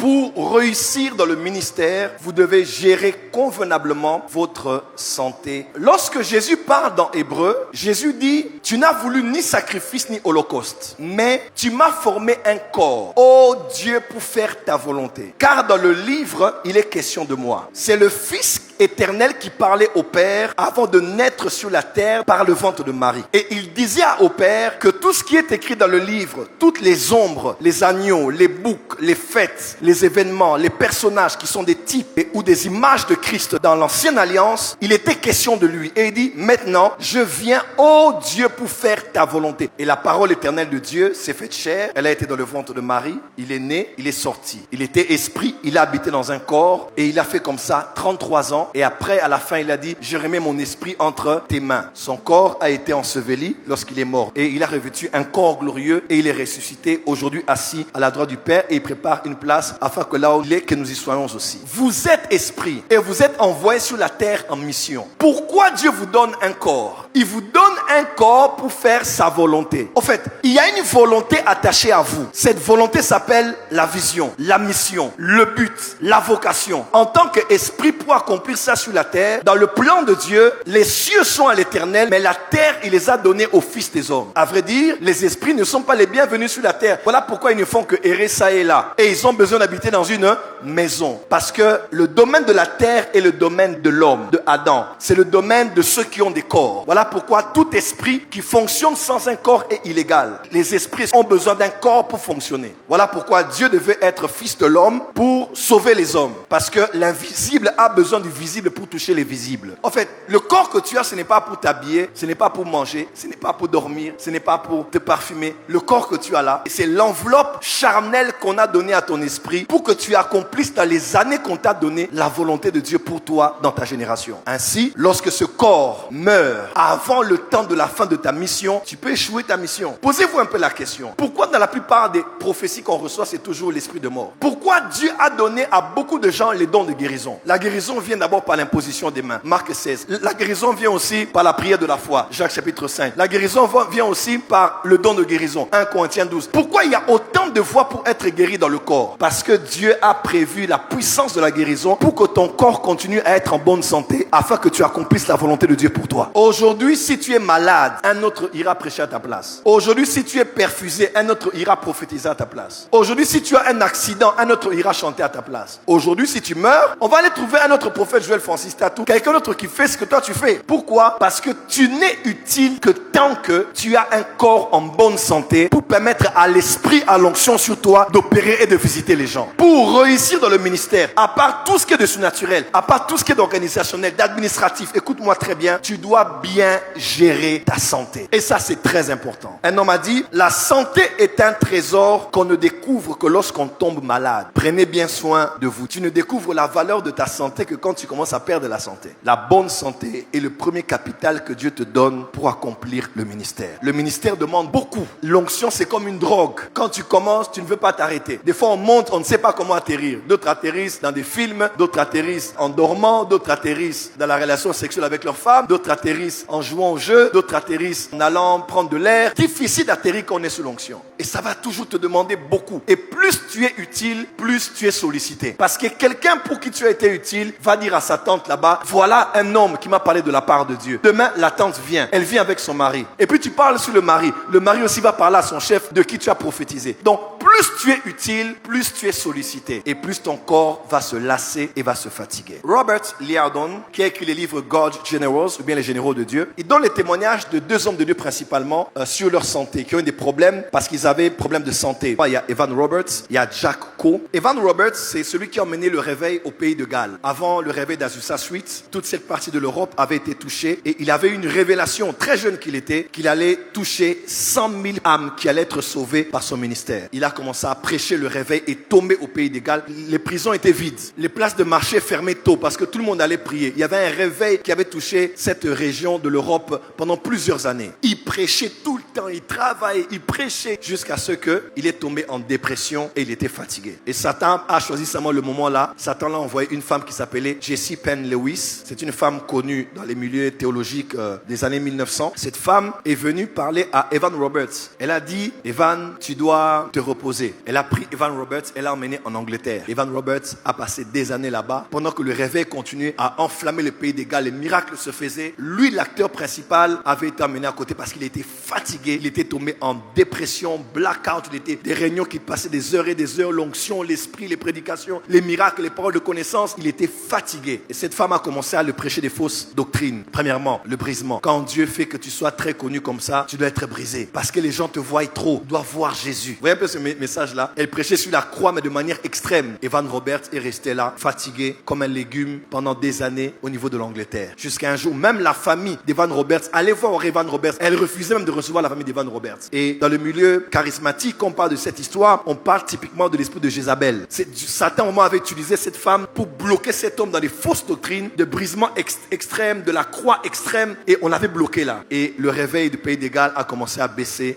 Pour réussir dans le ministère, vous devez gérer convenablement votre santé. Lorsque Jésus parle dans Hébreu, Jésus dit, tu n'as voulu ni sacrifice ni holocauste, mais tu m'as formé un corps, ô Dieu, pour faire ta volonté. Car dans le livre, il est question de moi. C'est le Fils éternel qui parlait au Père avant de naître sur la terre par le ventre de Marie. Et il disait au Père que tout ce qui est écrit dans le livre, toutes les ombres, les agneaux, les boucs, les fêtes, les événements, les personnages qui sont des types ou des images de Christ dans l'ancienne alliance, il était question de lui. Et il dit, maintenant, je viens, ô Dieu, pour faire ta volonté. Et la parole éternelle de Dieu s'est faite chair. Elle a été dans le ventre de Marie. Il est né, il est sorti. Il était esprit, il a habité dans un corps et il a fait comme ça 33 ans. Et après, à la fin, il a dit, je remets mon esprit entre tes mains. Son corps a été enseveli lorsqu'il est mort. Et il a revêtu un corps glorieux et il est ressuscité, aujourd'hui assis à la droite du Père, et il prépare une place afin que là où il est, que nous y soyons aussi. Vous êtes esprit et vous êtes envoyés sur la terre en mission. Pourquoi Dieu vous donne un corps? Il vous donne un corps pour faire sa volonté. En fait, il y a une volonté attachée à vous. Cette volonté s'appelle la vision, la mission, le but, la vocation. En tant qu'esprit, pour accomplir ça sur la terre, dans le plan de Dieu, les cieux sont à l'éternel, mais la terre, il les a donnés aux fils des hommes. À vrai dire, les esprits ne sont pas les bienvenus sur la terre. Voilà pourquoi ils ne font que errer ça et là. Et ils ont besoin d'habiter dans une maison. Parce que le domaine de la terre est le domaine de l'homme, de Adam. C'est le domaine de ceux qui ont des corps. Voilà pourquoi tout esprit qui fonctionne sans un corps est illégal. Les esprits ont besoin d'un corps pour fonctionner. Voilà pourquoi Dieu devait être fils de l'homme pour sauver les hommes. Parce que l'invisible a besoin du visible pour toucher les visibles. En fait, le corps que tu as, ce n'est pas pour t'habiller, ce n'est pas pour manger, ce n'est pas pour dormir, ce n'est pas pour te parfumer. Le corps que tu as là, c'est l'enveloppe charnelle qu'on a donnée à ton esprit pour que tu accomplisses dans les années qu'on t'a donné la volonté de Dieu pour toi dans ta génération. Ainsi, lorsque ce corps meurt avant le temps de la fin de ta mission, tu peux échouer ta mission. Posez-vous un peu la question. Pourquoi dans la plupart des prophéties qu'on reçoit, c'est toujours l'esprit de mort? Pourquoi Dieu a donné à beaucoup de gens les dons de guérison? La guérison vient d'abord par l'imposition des mains. Marc 16. La guérison vient aussi par la prière de la foi. Jacques chapitre 5. La guérison vient aussi par le don de guérison. 1 Corinthiens 12. Pourquoi il y a autant de voies pour être guéri dans le corps? Parce que Dieu a prévu la puissance de la guérison pour que ton corps continue à être en bonne santé afin que tu accomplisses la volonté de Dieu pour toi. Aujourd'hui, si tu es malade, un autre ira prêcher à ta place. Aujourd'hui, si tu es perfusé, un autre ira prophétiser à ta place. Aujourd'hui, si tu as un accident, un autre ira chanter à ta place. Aujourd'hui, si tu meurs, on va aller trouver un autre prophète, Joël Francis Tatou, quelqu'un d'autre qui fait ce que toi tu fais. Pourquoi? Parce que tu n'es utile que tant que tu as un corps en bonne santé pour permettre à l'esprit, à l'onction sur toi d'opérer et de visiter les gens. Pour réussir dans le ministère, à part tout ce qui est de surnaturel, à part tout ce qui est d'organisationnel, d'administratif, écoute-moi très bien, tu dois bien gérer ta santé. Et ça, c'est très important. Un homme a dit, la santé est un trésor qu'on ne découvre que lorsqu'on tombe malade. Prenez bien soin de vous. Tu ne découvres la valeur de ta santé que quand tu commences à perdre la santé. La bonne santé est le premier capital que Dieu te donne pour accomplir le ministère. Le ministère demande beaucoup. L'onction, c'est comme une drogue. Quand tu commences, tu ne veux pas t'arrêter. Des fois, on monte, on ne sait pas comment atterrir. D'autres atterrissent dans des films, d'autres atterrissent en dormant, d'autres atterrissent dans la relation sexuelle avec leur femme, d'autres atterrissent en jouant au jeu, d'autres atterrissent en allant prendre de l'air. Difficile d'atterrir quand on est sous l'onction. Et ça va toujours te demander beaucoup. Et plus tu es utile, plus tu es sollicité. Parce que quelqu'un pour qui tu as été utile va dire à sa tante là-bas, voilà un homme qui m'a parlé de la part de Dieu. Demain, la tante vient. Elle vient avec son mari. Et puis tu parles sur le mari. Le mari aussi va parler à son chef de qui tu as prophétisé. Donc, plus tu es utile, plus tu es sollicité. Et plus ton corps va se lasser et va se fatiguer. Robert Liardon, qui a écrit les livres God Generals, ou bien les généraux de Dieu, il donne les témoignages de deux hommes de Dieu principalement sur leur santé, qui ont eu des problèmes parce qu'ils avaient des problèmes de santé. Il y a Evan Roberts, il y a Jack Coe. Evan Roberts, c'est celui qui a emmené le réveil au pays de Galles. Avant le réveil d'Azusa Street, toute cette partie de l'Europe avait été touchée et il avait une révélation, très jeune qu'il était, qu'il allait toucher 100 000 âmes qui allaient être sauvées par son ministère. Il a commencé à prêcher le réveil et tomber au pays de Galles. Les prisons étaient vides. Les places de marché fermaient tôt parce que tout le monde allait prier. Il y avait un réveil qui avait touché cette région de l'Europe pendant plusieurs années. Il prêchait tout le le temps, il travaillait, il prêchait, jusqu'à ce qu'il est tombé en dépression et il était fatigué. Et Satan a choisi seulement le moment là. Satan l'a envoyé une femme qui s'appelait Jessie Penn Lewis. C'est une femme connue dans les milieux théologiques des années 1900. Cette femme est venue parler à Evan Roberts. Elle a dit, Evan, tu dois te reposer. Elle a pris Evan Roberts, elle l'a emmené en Angleterre. Evan Roberts a passé des années là-bas. Pendant que le réveil continuait à enflammer le pays des Galles, les miracles se faisaient. Lui, l'acteur principal, avait été amené à côté parce qu'il était fatigué. Il était tombé en dépression, blackout. Il était des réunions qui passaient des heures et des heures, l'onction, l'esprit, les prédications, les miracles, les paroles de connaissance. Il était fatigué. Et cette femme a commencé à lui prêcher des fausses doctrines. Premièrement, le brisement. Quand Dieu fait que tu sois très connu comme ça, tu dois être brisé. Parce que les gens te voient trop. Tu dois voir Jésus. Vous voyez un peu ce message-là? Elle prêchait sur la croix, mais de manière extrême. Evan Roberts est resté là, fatigué, comme un légume, pendant des années au niveau de l'Angleterre. Jusqu'à un jour, même la famille d'Evan Roberts, allez voir Evan Roberts, elle refusait même de recevoir la famille d'Evan Roberts. Et dans le milieu charismatique, quand on parle de cette histoire, on parle typiquement de l'esprit de Jézabel. Satan, au moment, avait utilisé cette femme pour bloquer cet homme dans des fausses doctrines, de brisement extrême, de la croix extrême, et on l'avait bloqué là. Et le réveil du pays des Galles a commencé à baisser.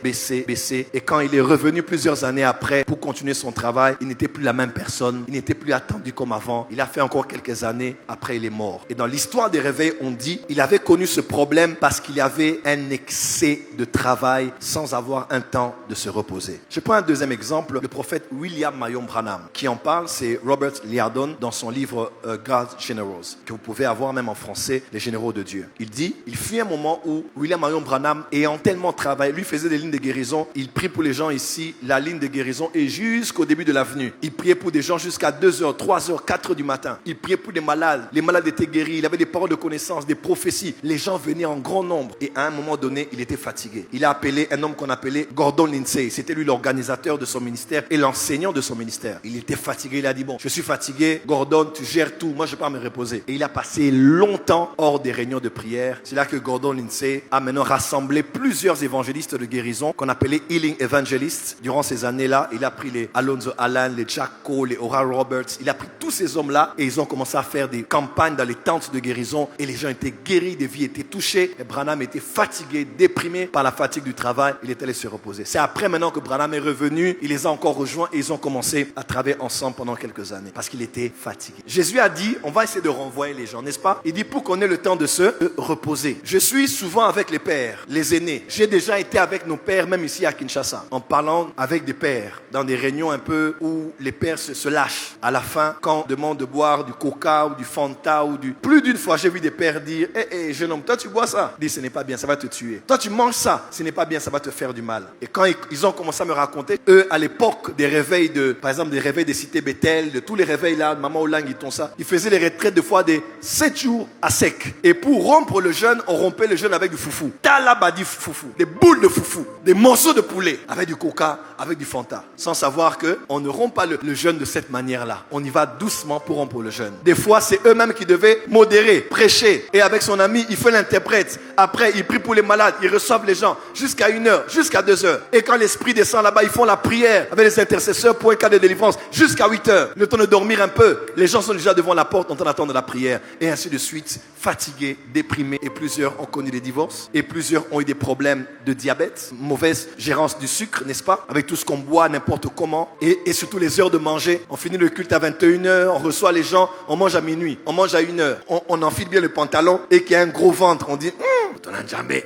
Et quand il est revenu plusieurs années après pour continuer son travail, il n'était plus la même personne, il n'était plus attendu comme avant. Il a fait encore quelques années, après il est mort. Et dans l'histoire des réveils, on dit, il avait connu ce problème parce qu'il y avait un excès de travail sans avoir un temps de se reposer. Je prends un deuxième exemple, le prophète William Marion Branham. Qui en parle, c'est Robert Liardon dans son livre God's Generals, que vous pouvez avoir même en français, Les Généraux de Dieu. Il dit, il fut un moment où William Marion Branham, ayant tellement travaillé, lui faisait des lignes de guérison, il prie pour les gens ici, la ligne de guérison, et jusqu'au début de l'avenue. Il priait pour des gens jusqu'à 2h, 3h, 4h du matin. Il priait pour des malades. Les malades étaient guéris. Il avait des paroles de connaissance, des prophéties. Les gens venaient en grand nombre. Et à un moment donné, il était fatigué. Il a appelé un homme qu'on appelait Gordon Lindsay. C'était lui l'organisateur de son ministère et l'enseignant de son ministère. Il était fatigué. Il a dit, bon, je suis fatigué. Gordon, tu gères tout. Moi, je ne vais pas me reposer. Et il a passé longtemps hors des réunions de prière. C'est là que Gordon Lindsay a maintenant rassemblé plusieurs évangélistes de guérison qu'on appelait Healing Evangelists. Durant ces années-là, il a pris les Alonzo Allen, les Jack Cole, les Oral Roberts. Il a pris tous ces hommes-là et ils ont commencé à faire des campagnes dans les tentes de guérison et les gens étaient guéris, des vies étaient touchées. Et Branham était fatigué, déprimé par la fatigue du travail. Il est allé se reposer. C'est après maintenant que Branham est revenu. Il les a encore rejoints et ils ont commencé à travailler ensemble pendant quelques années parce qu'il était fatigué. Jésus a dit, on va essayer de renvoyer les gens, n'est-ce pas? Il dit pour qu'on ait le temps de se reposer. Je suis souvent avec les pères, les aînés. J'ai déjà été avec nos pères, même ici à Kinshasa, en parlant avec des pères dans des réunions un peu où les pères se lâchent. À la fin, quand on demande de boire du coca ou du Fanta ou du... Plus d'une fois, j'ai vu des pères dire, jeune homme, toi tu bois ça? Il dit, ce n'est pas bien, ça va te tuer. Toi tu manges ça? Ce n'est pas bien, ça va te faire du mal. Et quand ils ont commencé à me raconter, eux, à l'époque des réveils par exemple, des réveils des cités Bethel, de tous les réveils là, Maman Oulang, ils faisaient les retraites de fois des 7 jours à sec. Et pour rompre le jeûne, on rompait le jeûne avec du foufou. Talabadi foufou. Des boules de foufou. Des morceaux de poulet. Avec du coca, avec du Fanta. Sans savoir qu'on ne rompt pas le jeûne de cette manière-là. On y va doucement pour rompre le jeûne. Des fois, c'est eux-mêmes qui devaient modérer, prêcher. Et avec son ami, il fait l'interprète. Après, il prie pour les malades. Ils reçoivent les gens jusqu'à 1h, jusqu'à 2h. Et quand l'esprit descend là-bas, ils font la prière avec les intercesseurs pour un cas de délivrance jusqu'à 8h. Le temps de dormir un peu. Les gens sont déjà devant la porte en train d'attendre la prière. Et ainsi de suite, fatigués, déprimés. Et plusieurs ont connu des divorces. Et plusieurs ont eu des problèmes de diabète. Mauvaise gérance du sucre, n'est-ce pas? Avec tout ce qu'on boit, n'importe comment. Et surtout les heures de manger. On finit le culte à 21h. On reçoit les gens. On mange à minuit. On mange à 1h. On enfile bien le pantalon. Et qu'il y a un gros ventre. On dit,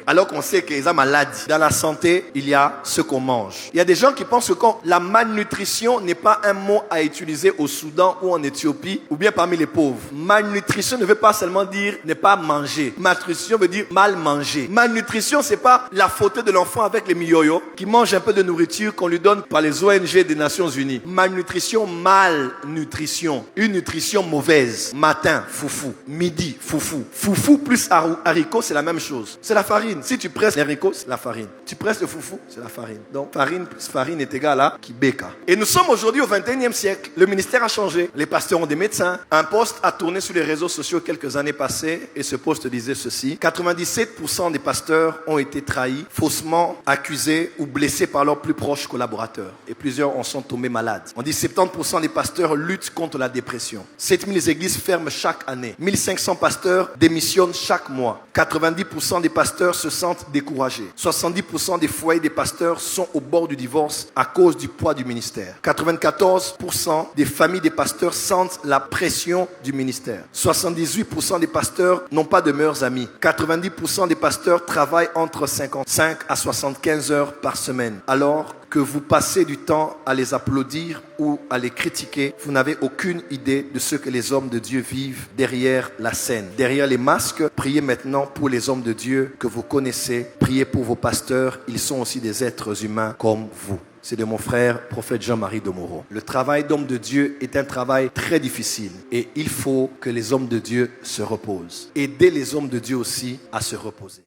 alors qu'on sait qu'ils ont maladie. Dans la santé, il y a ce qu'on mange. Il y a des gens qui pensent que la malnutrition n'est pas un mot à utiliser au Soudan ou en Éthiopie ou bien parmi les pauvres. Malnutrition ne veut pas seulement dire ne pas manger. Malnutrition veut dire mal manger. Malnutrition, c'est pas la faute de l'enfant avec les miyoyo qui mange un peu de nourriture qu'on lui donne par les ONG des Nations Unies. Malnutrition, malnutrition. Une nutrition mauvaise. Matin, foufou. Midi, foufou. Foufou plus haricot, c'est la même chose. C'est la farine. Si tu presses les haricots, c'est la farine. Tu presses le foufou, c'est la farine. Donc, farine plus farine est égal à kibeka. Et nous sommes aujourd'hui au 21e siècle. Le ministère a changé. Les pasteurs ont des médecins. Un poste a tourné sur les réseaux sociaux quelques années passées et ce poste disait ceci. 97% des pasteurs ont été trahis, faussement accusés ou blessés par leurs plus proches collaborateurs. Et plusieurs en sont tombés malades. On dit 70% des pasteurs luttent contre la dépression. 7000 églises ferment chaque année. 1500 pasteurs démissionnent chaque mois. 90% 70% des pasteurs se sentent découragés. 70% des foyers des pasteurs sont au bord du divorce à cause du poids du ministère. 94% des familles des pasteurs sentent la pression du ministère. 78% des pasteurs n'ont pas de meilleurs amis. 90% des pasteurs travaillent entre 55 à 75 heures par semaine. Alors que vous passez du temps à les applaudir ou à les critiquer, vous n'avez aucune idée de ce que les hommes de Dieu vivent derrière la scène. Derrière les masques, priez maintenant pour les hommes de Dieu que vous connaissez. Priez pour vos pasteurs, ils sont aussi des êtres humains comme vous. C'est de mon frère, prophète Jean-Marie Domoro. Le travail d'homme de Dieu est un travail très difficile et il faut que les hommes de Dieu se reposent. Aidez les hommes de Dieu aussi à se reposer.